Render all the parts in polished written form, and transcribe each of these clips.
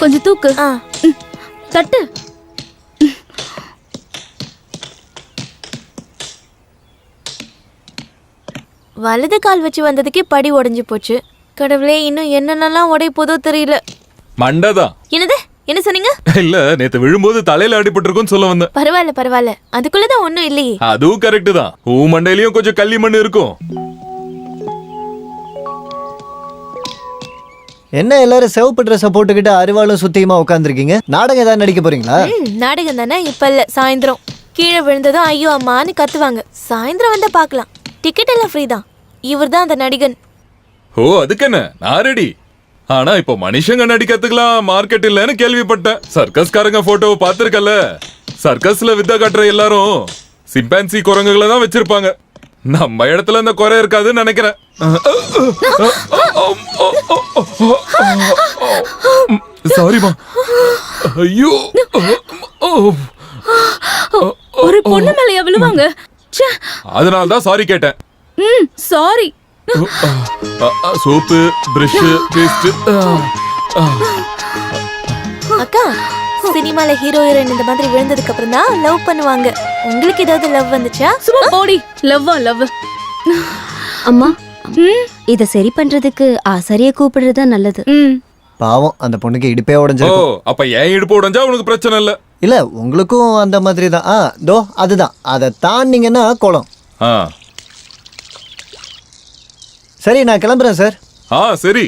கொஞ்சம் தூக்கு. தட்டு. வலது கால் வச்சு வந்ததுக்கே படி உடைஞ்சு போச்சு. கடவுளே, இன்னும் என்னென்னலாம் உடைய போதோ தெரியல. மண்டதான். என்னது? என்ன சொன்னீங்க? இல்ல, நேத்து விழும்போது தலையில அடிபட்டிருக்குன்னு சொல்ல வந்தேன். பரவாயில்ல பரவாயில்ல, அதுக்குள்ளதான் ஒண்ணும் இல்லையே. அதுவும் கரெக்ட் தான். மண்டையிலயும் கொஞ்சம் கள்ளி மண் இருக்கும். என்ன எல்லாரும் சிவப்பு ட்ரெஸ் போட்டுக்கிட்டு அறிவாலும் சுத்தியுமா உட்காந்துருக்கீங்க? நாடகம் ஏதாவது நடிக்க போறீங்களா? நாடகம் தானே. இப்ப இல்ல, சாயந்தரம். கீழே விழுந்ததும் ஐயோ அம்மான்னு கத்துவாங்க. சாயந்தரம் வந்தா பாக்கலாம். டிக்கெட் எல்லாம் ஃப்ரீ தான். இவர் தான் அந்த நடிகன். ஓ, அதுக்கு என்ன, நான் ரெடி. ஆனா இப்ப மனுஷங்க நடிக்கிறதுக்குலாம் மார்க்கெட் இல்லன்னு கேள்விப்பட்டேன். சர்க்கஸ்காரங்க போட்டோவை பார்த்திருக்கல. சர்க்கஸ்ல வித்த காட்டுற எல்லாரும் சிம்பான்சி குரங்குகளை தான் வச்சிருப்பாங்க. நம்ம இடத்துல இந்த குறை இருக்காதுன்னு நினைக்கிறேன். சாரிமா. ஐயோ, ஒரு பொண்ணு மேல விழுவாங்க. அதனால தான் சாரி கேட்டேன். சாரி. Soap, brush, paste. அக்கா, சினிமால ஹீரோ ஹீரோயின் இந்த மாதிரி விழுந்ததுக்கு அப்புறம் தான் லவ் பண்ணுவாங்க. உங்களுக்கு ஏதாவது லவ் வந்துச்சா? சும்மா போடி. லவ்வா லவ். அம்மா, இத சரி பண்றதுக்கு ஆசாரிய கூப்பிடுறது நல்லது. பாவம், அந்த பொண்ணுக்கு இடுப்பே ஓ, உடைஞ்சிருக்கும். அப்ப ஏன் இடுப்பு உடைஞ்சா உனக்கு பிரச்சனை இல்ல? இல்ல, உங்களுக்கும் அந்த மாதிரி தான். தோ அதுதான். அதை தாண்டிங்கன்னா கோலம். சரி, நான் கிளம்புறேன் சார். சரி.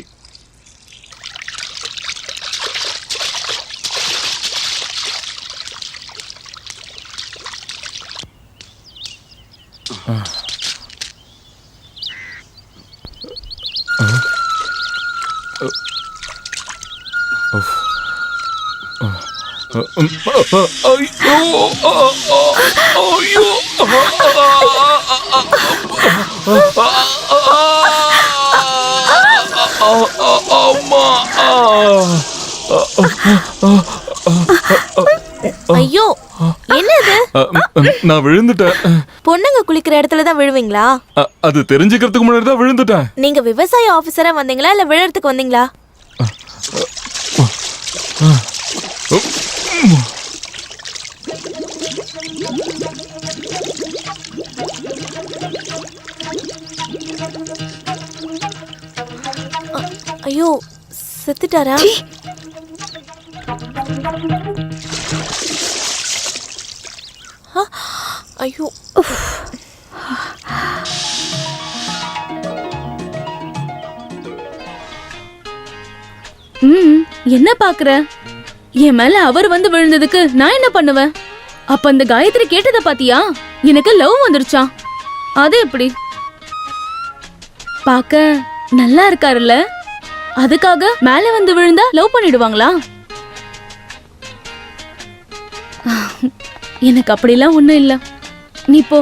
ஐயோ, என்னது? நான் விழுந்துட்டேன். பொண்ணுங்க குளிக்கிற இடத்துல தான் விழுவீங்களா? அது தெரிஞ்சுக்கிறதுக்கு முன்னாடி தான் விழுந்துட்டேன். நீங்க விவசாய ஆபீசரா வந்தீங்களா இல்ல விழறதுக்கு வந்தீங்களா? ஐயோ, செத்துட்டாரா? ஐயோ, என்ன பாக்குற? என் மேல அவர் வந்து விழுந்ததுக்கு நான் என்ன பண்ணுவேன்? அப்ப அந்த காயத்ரி கேட்டத பாத்தியா? எனக்கு லவ் வந்துருச்சா? அது எப்படி? பாக்க நல்லா இருக்காருல்ல, அதுக்காக மேல வந்து விழுந்தா லவ் பண்ணிடுவாங்களா? எனக்கு அப்படிலாம் ஒண்ணும் இல்ல. நீ போ.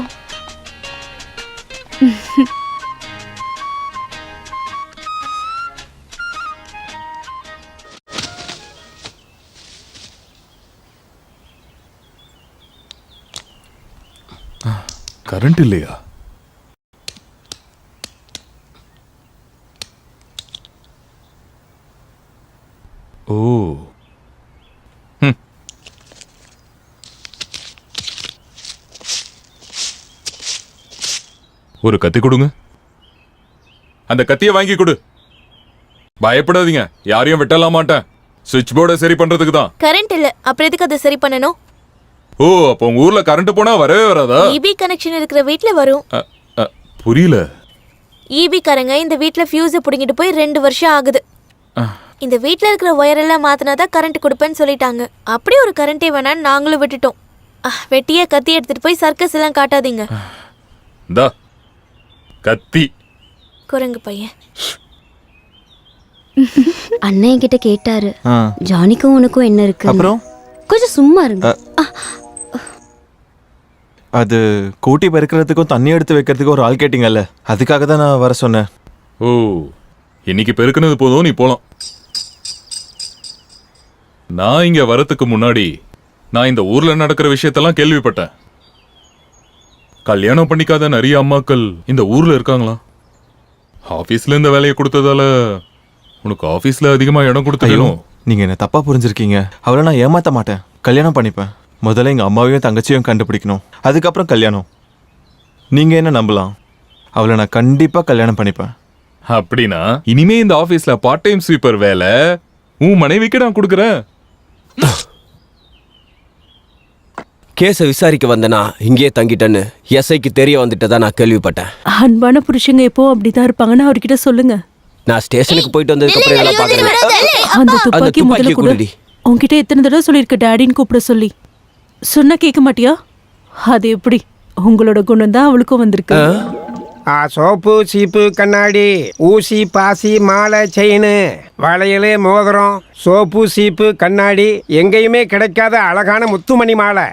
கரண்ட் இல்லையா? ஓ, ஒரு கத்தி கொடுங்க. அந்த கத்தியை வாங்கி கொடு. பயப்படாதீங்க, யாரையும் வெட்டலாம் மாட்டேன். சுவிட்ச் போர்டை சரி பண்றதுக்கு தான். கரண்ட் இல்ல, அப்புறம் எதுக்கு அதை சரி பண்ணணும்? ஓ, அப்போ உங்க ஊர்ல கரண்ட் போனா வரவே வராதா? ஈபி கனெக்ஷன் இருக்கிற வீட்ல வரும். புரியல. ஈபி காரங்க இந்த வீட்ல ஃபியூஸ் புடிங்கிட்டு போய் 2 வருஷம் ஆகுது. இந்த வீட்ல இருக்கிற ஒயர் எல்லாம் மாத்தினாதான் கரண்ட் கொடுப்பேன்னு சொல்லிட்டாங்க. அப்படி ஒரு கரண்டே வேணான்னு நாங்களும் விட்டுட்டோம். வெட்டியே கத்தி எடுத்துட்டு போய் சர்க்கஸ் எல்லாம் காட்டாதீங்க. தா கத்தி. குரங்கு பையன். அண்ணன் கிட்ட கேட்டாரு, ஜானிக்கும் உனக்கும் என்ன இருக்கு? அப்புறம் கொஞ்சம் சும்மா இருங்க. அது கூட்டி பெருக்கிறதுக்கும் தண்ணி எடுத்து வைக்கிறதுக்கும் ஒரு ஆள் கேட்டீங்கல்ல, அதுக்காக தான் நான் வர சொன்னேன். ஓ, இன்னைக்கு பெருக்குனது போதும், நீ போலாம். நான் இங்க வரத்துக்கு முன்னாடி நான் இந்த ஊர்ல நடக்கிற விஷயத்தெல்லாம் கேள்விப்பட்டேன். கல்யாணம் பண்ணிக்காத நிறைய அம்மாக்கள் இந்த ஊர்ல இருக்காங்களா? ஆபீஸ்ல இந்த வேலையை கொடுத்ததால உனக்கு ஆபீஸ்ல அதிகமா இடம் கொடுத்தோம். நீங்க என்ன தப்பா புரிஞ்சிருக்கீங்க. அவளை நான் ஏமாத்த மாட்டேன், கல்யாணம் பண்ணிப்பேன். முதல்ல எங்க அம்மாவையும் தங்கச்சியும் கண்டுபிடிக்கணும், அதுக்கப்புறம் கல்யாணம். நீங்க என்ன நம்பலாம், அவளை நான் கண்டிப்பா கல்யாணம் பண்ணிப்பேன். அப்படின்னா இனிமே இந்த ஆபீஸ்ல பார்ட் டைம் ஸ்வீப்பர் வேலை உன் மனைவிக்கு நான் கொடுக்கறேன். கேஸை விசாரிக்க வந்தனா இங்கேயே தங்கிட்டேன்னு எஸ்ஐக்கு தெரிய வந்துட்டதா நான் கேள்விப்பட்டேன். அன்பான புருஷங்க எப்போ அப்படிதான் இருப்பாங்கன்னு அவர்கிட்ட சொல்லுங்க. நான் ஸ்டேஷனுக்கு போயிட்டு வந்ததுக்கு அப்புறம் இதெல்லாம் பாக்குறேன். அந்த அந்த துப்பாக்கி முதல்ல துப்பாக்கி கூட குடுடி. உன்கிட்ட எத்தனை தடவை சொல்லியிருக்க டாடின்னு கூப்பிட சொல்லி. சொன்னா கேட்க மாட்டியா? அது எப்படி? உங்களோட குணம் தான் அவளுக்கும் வந்திருக்கு. சோப்பு சீப்பு கண்ணாடி ஊசி பாசி மாலை செயின் வளையல் மோதிரம் சோப்பு சீப்பு கண்ணாடி எங்கேயுமே கிடைக்காத அழகான முத்துமணி மாலை.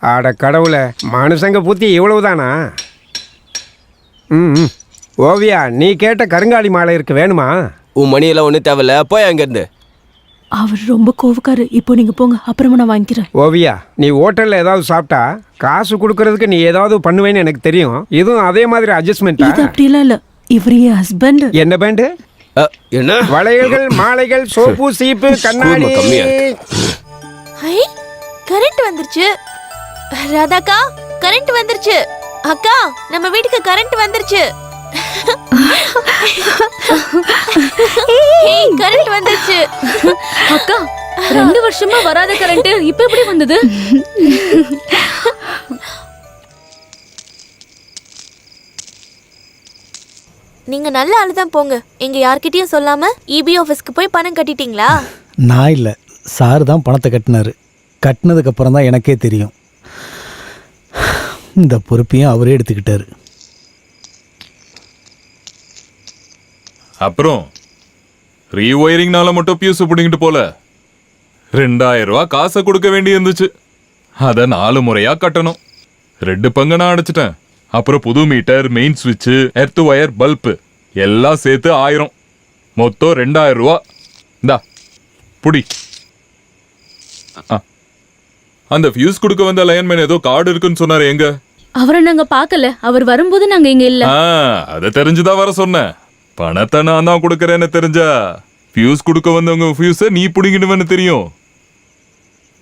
ஆட கடவுளை, மனுஷங்க புத்தி இவ்வளவுதானா? ம் ஓவியா, நீ கேட்ட கருங்காலி மாலை இருக்கு, வேணுமா? உன் மணியெல்லாம் ஒன்றும் தேவையில்ல, போய் அங்கேருந்து. அவர் ரொம்ப கோவக்காரு. இப்போ நீங்க போங்க, அப்புறமா நான் வாங்கிக்கிறேன். ஓவியா, நீ ஹோட்டல்ல ஏதாவது சாப்பிட்டா காசு கொடுக்கறதுக்கு நீ ஏதாவது பண்ணுவேன்னு எனக்கு தெரியும். இதுவும் அதே மாதிரி அட்ஜஸ்ட்மெண்ட். இது அப்படியெல்லாம் இல்ல, இவர் என் ஹஸ்பண்ட். என்ன பேண்டு? என்ன வளையல்கள் மாலைகள் சோப்பு சீப்பு கண்ணாடி. கூர்மை கம்மியா இருக்கு. ஐ கரண்ட் வந்துருச்சு. ராதாக்கா, கரண்ட் வந்துருச்சு. அக்கா, நம்ம வீட்டுக்கு கரண்ட் வந்துருச்சு. ஏய், கரண்ட் வந்துருச்சு. அக்கா 2 வருஷமா வராத கரண்ட் இப்ப எப்படி வந்தது? நீங்க நல்ல ஆளு தான் போங்க. எங்க யார்கிட்டயும் சொல்லாம இபி ஆபீஸ்க்கு போய் பணம் கட்டிட்டீங்களா? நான் இல்லை, சார் தான் பணத்தை கட்டினாரு. கட்டினதுக்கு அப்புறம் தான் எனக்கே தெரியும், இந்த பொறுப்பையும் அவரே எடுத்துக்கிட்டாரு. அப்புறம் ரீஒயரிங்னால மட்டும் பியூஸ் பிடிங்கிட்டு போல 2000 ரூபாய் காசை கொடுக்க வேண்டி இருந்துச்சு. அதை 4 முறையா கட்டணும். 2 பங்கு நான் அடைச்சிட்டேன். அப்புறம் புது மீட்டர், மெயின் சுவிட்சு, எர்த் ஒயர், பல்பு எல்லாம் சேர்த்து 1000. மொத்தம் 2000 ரூபா. இந்தா புடி. அந்த ஃபியூஸ் கொடுக்க வந்த லைன்மேன் ஏதோ கார்டு இருக்குன்னு சொன்னாரு, எங்க? அவரை நாங்க பார்க்கல. அவர் வரும்போது நாங்க இங்க இல்ல. அதை தெரிஞ்சுதான் வர சொன்னேன். பணத்தை நான் தான் கொடுக்கறேன்னு தெரிஞ்சா ஃபியூஸ் கொடுக்க வந்தவங்க ஃபியூஸை நீ புடிங்கிடுவேன்னு தெரியும்.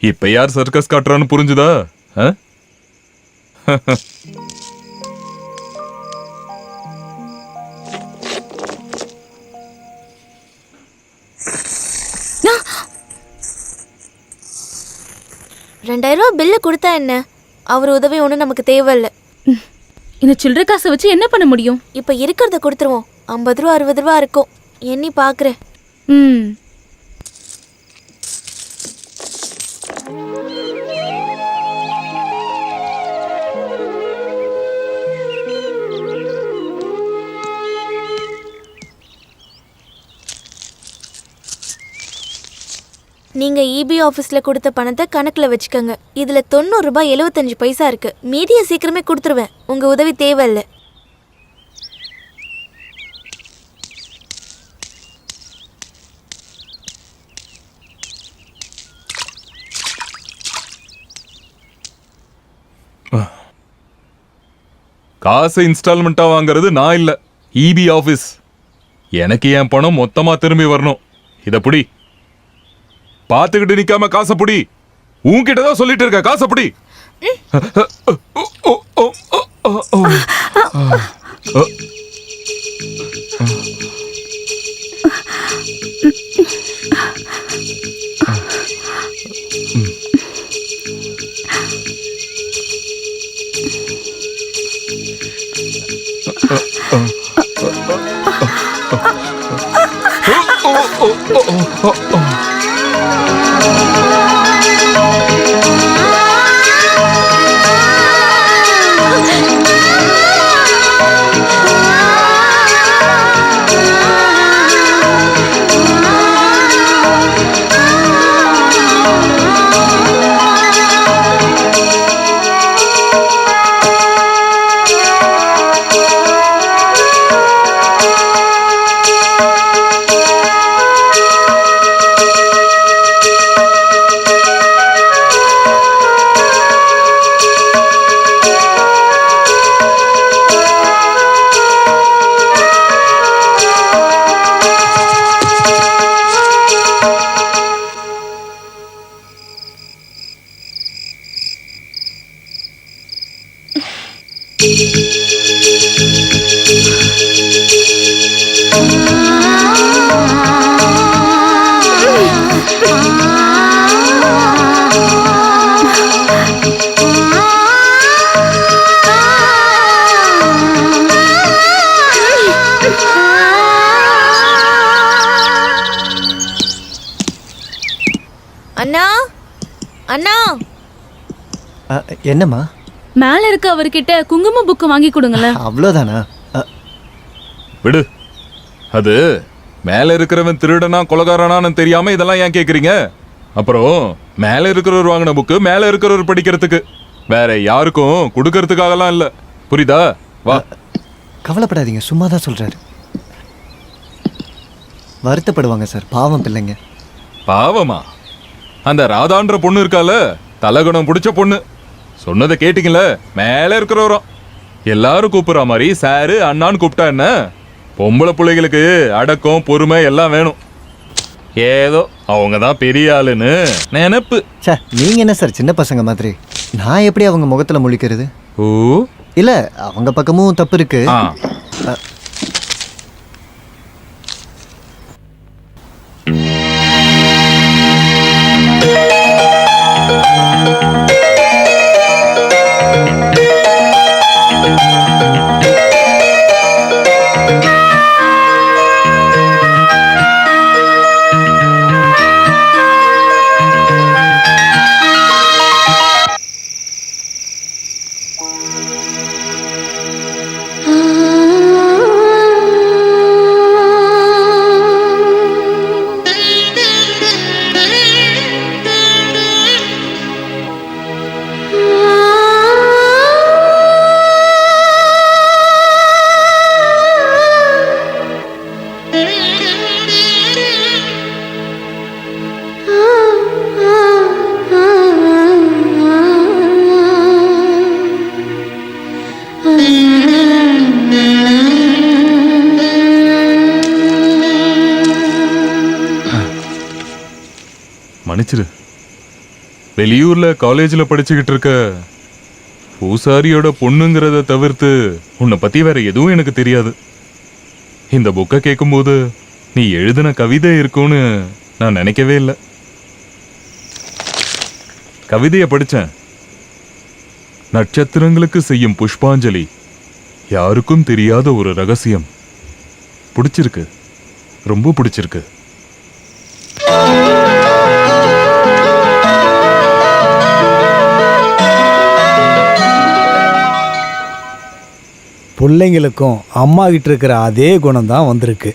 இப்ப யார் சர்க்கஸ் காட்டுறான்னு புரிஞ்சுதா? $2000 பில்லு கொடுத்தா என்ன? அவர் உதவி ஒன்றும் நமக்கு தேவையில்ல. இந்த சில்லறை காசை வச்சு என்ன பண்ண முடியும்? இப்போ இருக்கிறத கொடுத்துருவோம். 50 ரூபா 60 ரூபா இருக்கும். எண்ணி பார்க்குறேன். ம் நீங்க இபி ஆஃபீஸில் கொடுத்த பணத்தை கணக்கில் வச்சுக்கோங்க. இதில் 90 ரூபாய் 75 பைசா இருக்கு. மீதியை சீக்கிரமே கொடுத்துருவேன். உங்க உதவி தேவையில்லை. காசை இன்ஸ்டால்மெண்டா வாங்குறது நான் இல்ல, இபி ஆபீஸ். எனக்கு என் பணம் மொத்தமா திரும்பி வரணும். இத புடி. பாத்துக்கிட்டு நிக்காம காசை புடி. உன்கிட்டதான் சொல்லிட்டு இருக்க, காசை புடி. அண்ணா அண்ணா என்னம்மா? மேல இருக்க அவர்கிட்ட குங்கும புக்கு வாங்கி கொடுங்களேன். அவ்வளோதானா? விடு. அது மேல இருக்கிறவன் திருடனா கொலகாரனான்னு தெரியாம இதெல்லாம் ஏன் கேக்குறீங்க? அப்புறம் மேல இருக்கிறவர் வாங்கின புக்கு மேல இருக்கிறவர் படிக்கிறதுக்கு, வேற யாருக்கும் கொடுக்கறதுக்காகலாம் இல்ல. புரியுதா? வா. கவலைப்படாதீங்க, சும்மா தான் சொல்றாரு. வருத்தப்படுவாங்க சார், பாவம் பிள்ளைங்க. பாவமா? அந்த ராதான்ற பொண்ணு இருக்கால, தலகுணம் பிடிச்ச பொண்ணு. சொன்னதை கேட்டீங்களே, மேல இருக்கிறவரும் எல்லாரும் கூப்பிடுற மாதிரி சாரு அண்ணான்னு கூப்பிட்டா என்ன? பொம்பளை பிள்ளைகளுக்கு அடக்கம் பொறுமை எல்லாம் வேணும். ஏதோ அவங்க தான் பெரிய ஆளுன்னு நினைப்பு. சே, நீங்க என்ன சார் சின்ன பசங்க மாதிரி? நான் எப்படி அவங்க முகத்துல முழிக்கிறது? ஓ இல்ல, அவங்க பக்கமும் தப்பு இருக்கு. ஆ. மன்னிச்சிரு. வெளியூர்ல காலேஜ்ல படிச்சுக்கிட்டு இருக்க பூசாரியோட பொண்ணுங்கிறத தவிர்த்து உன்னை பத்தி வேற எதுவும் எனக்கு தெரியாது. இந்த புக்கை கேட்கும்போது நீ எழுதின கவிதை இருக்கும்னு நான் நினைக்கவே இல்லை. கவிதைய படிச்சேன். நட்சத்திரங்களுக்கு செய்யும் புஷ்பாஞ்சலி, யாருக்கும் தெரியாத ஒரு ரகசியம். பிடிச்சிருக்கு, ரொம்ப பிடிச்சிருக்கு. பிள்ளைங்களுக்கும் அம்மா கிட்ட இருக்கிற அதே குணம் தான் வந்திருக்கு.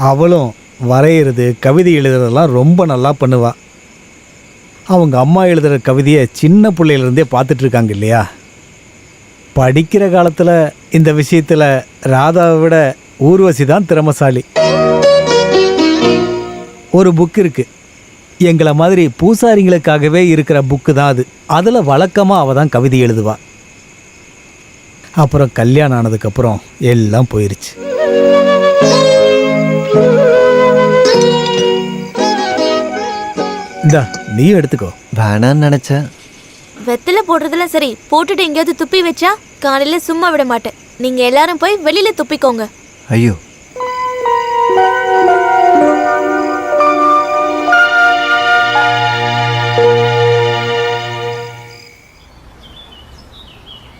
அவளும் வரைகிறது கவிதை எழுதுறதெல்லாம் ரொம்ப நல்லா பண்ணுவா. அவங்க அம்மா எழுதுகிற கவிதையை சின்ன பிள்ளையிலேருந்தே பார்த்துட்ருக்காங்க இல்லையா? படிக்கிற காலத்தில் இந்த விஷயத்தில் ராதாவை விட ஊர்வசி தான் திறமசாலி. ஒரு புக் இருக்குது, எங்களை மாதிரி பூசாரிங்களுக்காகவே இருக்கிற புக்கு தான் அது. அதில் வழக்கமாக அவள் தான் கவிதை எழுதுவா. அப்புறம் கல்யாணம் ஆனதுக்கப்புறம் எல்லாம் போயிருச்சு. இந்தா நீ எடுத்துக்கோ. வேணான்னு நினைச்சேன். வெத்தில போடுறதுல சரி, போட்டுட்டு எங்கேயாவது துப்பி வச்சா காலையில சும்மா விட மாட்டேன். நீங்க எல்லாரும் போய் வெளியில துப்பிக்கோங்க. ஐயோ,